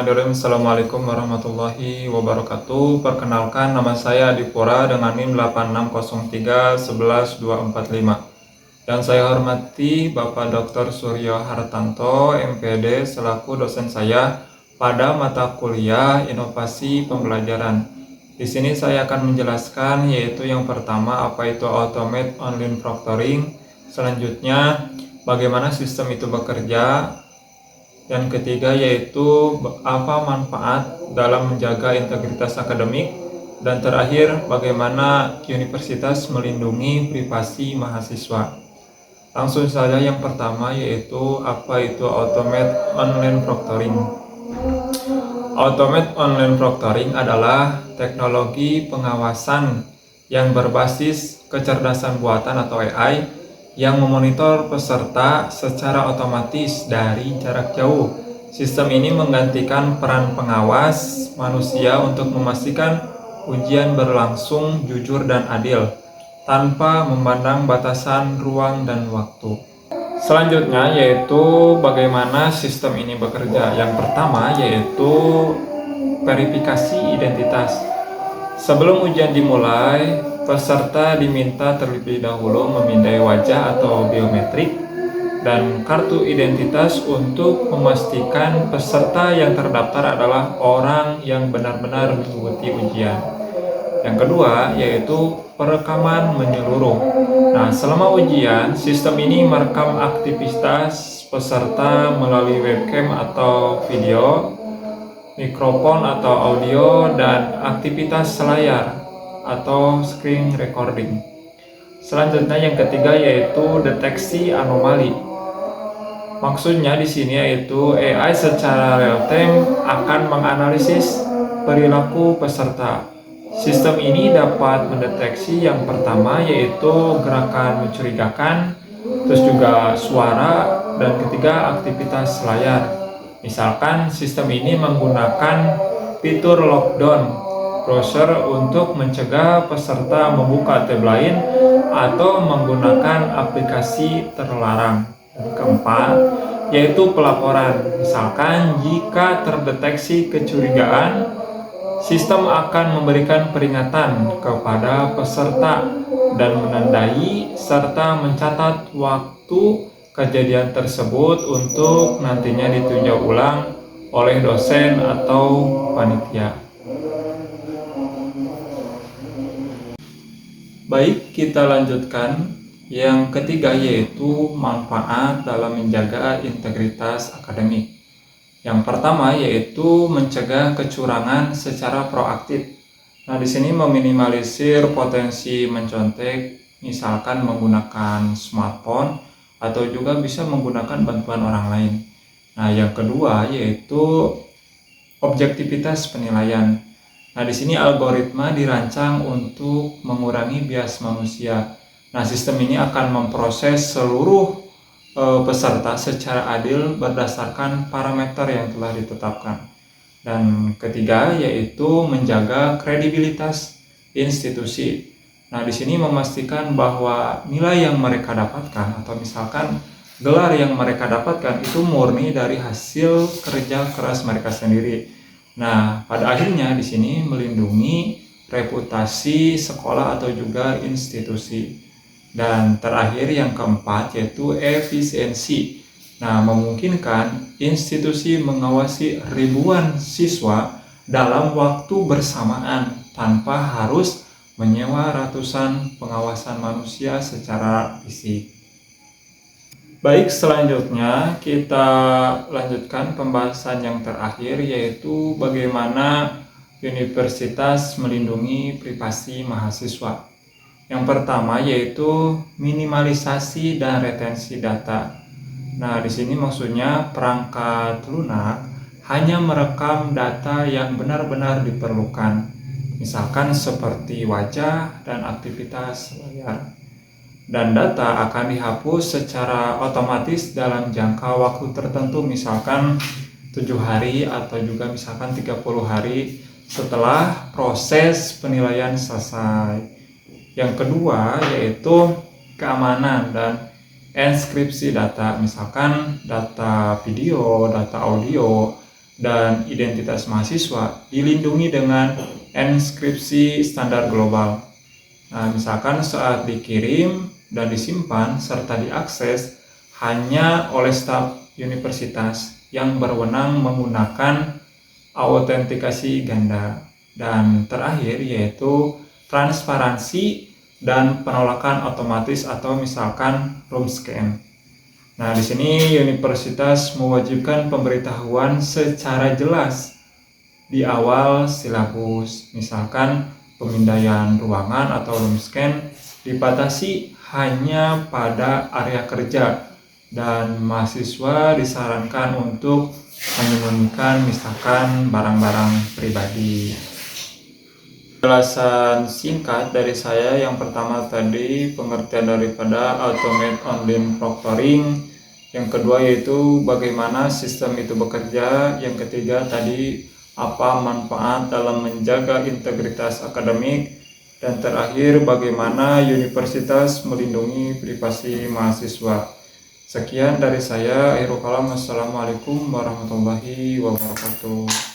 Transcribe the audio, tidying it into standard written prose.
Bismillahirrahmanirrahim. Assalamualaikum warahmatullahi wabarakatuh. Perkenalkan, nama saya Adipura dengan NIM 8603111245. Dan saya hormati Bapak Dr. Suryo Hartanto, MPD, selaku dosen saya pada mata kuliah Inovasi Pembelajaran. Di sini saya akan menjelaskan, yaitu yang pertama, apa itu Automate Online Proctoring. Selanjutnya, bagaimana sistem itu bekerja. Yang ketiga yaitu apa manfaat dalam menjaga integritas akademik. Dan terakhir, bagaimana universitas melindungi privasi mahasiswa. Langsung saja yang pertama yaitu apa itu Automate Online Proctoring. Automate Online Proctoring adalah teknologi pengawasan yang berbasis kecerdasan buatan atau AI yang memonitor peserta secara otomatis dari jarak jauh. Sistem ini menggantikan peran pengawas manusia untuk memastikan ujian berlangsung jujur dan adil, tanpa memandang batasan ruang dan waktu. Selanjutnya yaitu bagaimana sistem ini bekerja. Yang pertama yaitu verifikasi identitas. Sebelum ujian dimulai, peserta diminta terlebih dahulu memindai wajah atau biometrik dan kartu identitas untuk memastikan peserta yang terdaftar adalah orang yang benar-benar mengikuti ujian. Yang kedua yaitu perekaman menyeluruh. Nah, selama ujian, sistem ini merekam aktivitas peserta melalui webcam atau video, mikrofon atau audio, dan aktivitas layar atau screen recording. Selanjutnya yang ketiga yaitu deteksi anomali. Maksudnya di sini yaitu AI secara real time akan menganalisis perilaku peserta. Sistem ini dapat mendeteksi yang pertama yaitu gerakan mencurigakan, terus juga suara, dan ketiga aktivitas layar. Misalkan sistem ini menggunakan fitur lockdown browser untuk mencegah peserta membuka tab lain atau menggunakan aplikasi terlarang. Dan keempat, yaitu pelaporan. Misalkan jika terdeteksi kecurigaan, sistem akan memberikan peringatan kepada peserta dan menandai serta mencatat waktu kejadian tersebut untuk nantinya ditinjau ulang oleh dosen atau panitia. Baik, kita lanjutkan. Yang ketiga yaitu manfaat dalam menjaga integritas akademik. Yang pertama yaitu mencegah kecurangan secara proaktif. Nah, di sini meminimalisir potensi mencontek, misalkan menggunakan smartphone atau juga bisa menggunakan bantuan orang lain. Nah, yang kedua yaitu objektivitas penilaian. Nah, di sini algoritma dirancang untuk mengurangi bias manusia. Nah, sistem ini akan memproses seluruh peserta secara adil berdasarkan parameter yang telah ditetapkan. Dan ketiga yaitu menjaga kredibilitas institusi. Nah, di sini memastikan bahwa nilai yang mereka dapatkan atau misalkan gelar yang mereka dapatkan itu murni dari hasil kerja keras mereka sendiri. Nah, pada akhirnya di sini melindungi reputasi sekolah atau juga institusi. Dan terakhir yang keempat yaitu efisiensi. Nah, memungkinkan institusi mengawasi ribuan siswa dalam waktu bersamaan tanpa harus menyewa ratusan pengawasan manusia secara fisik. Baik, selanjutnya kita lanjutkan pembahasan yang terakhir yaitu bagaimana universitas melindungi privasi mahasiswa. Yang pertama yaitu minimalisasi dan retensi data. Nah, di sini maksudnya perangkat lunak hanya merekam data yang benar-benar diperlukan. Misalkan seperti wajah dan aktivitas layar. Dan data akan dihapus secara otomatis dalam jangka waktu tertentu, misalkan 7 hari atau juga misalkan 30 hari setelah proses penilaian selesai. Yang kedua yaitu keamanan dan enskripsi data, misalkan data video, data audio, dan identitas mahasiswa dilindungi dengan enkripsi standar global. Nah, misalkan saat dikirim dan disimpan serta diakses hanya oleh staf universitas yang berwenang menggunakan autentikasi ganda. Dan terakhir yaitu transparansi dan penolakan otomatis atau misalkan room scan. Nah, di sini universitas mewajibkan pemberitahuan secara jelas di awal silabus. Misalkan pemindaian ruangan atau room scan dibatasi hanya pada area kerja dan mahasiswa disarankan untuk menyembunyikan misalkan barang-barang pribadi. Penjelasan singkat dari saya yang pertama tadi pengertian daripada Automate Online Proctoring, yang kedua yaitu bagaimana sistem itu bekerja, yang ketiga tadi apa manfaat dalam menjaga integritas akademik, dan terakhir bagaimana universitas melindungi privasi mahasiswa. Sekian dari saya, akhirul kalam. Wassalamualaikum warahmatullahi wabarakatuh.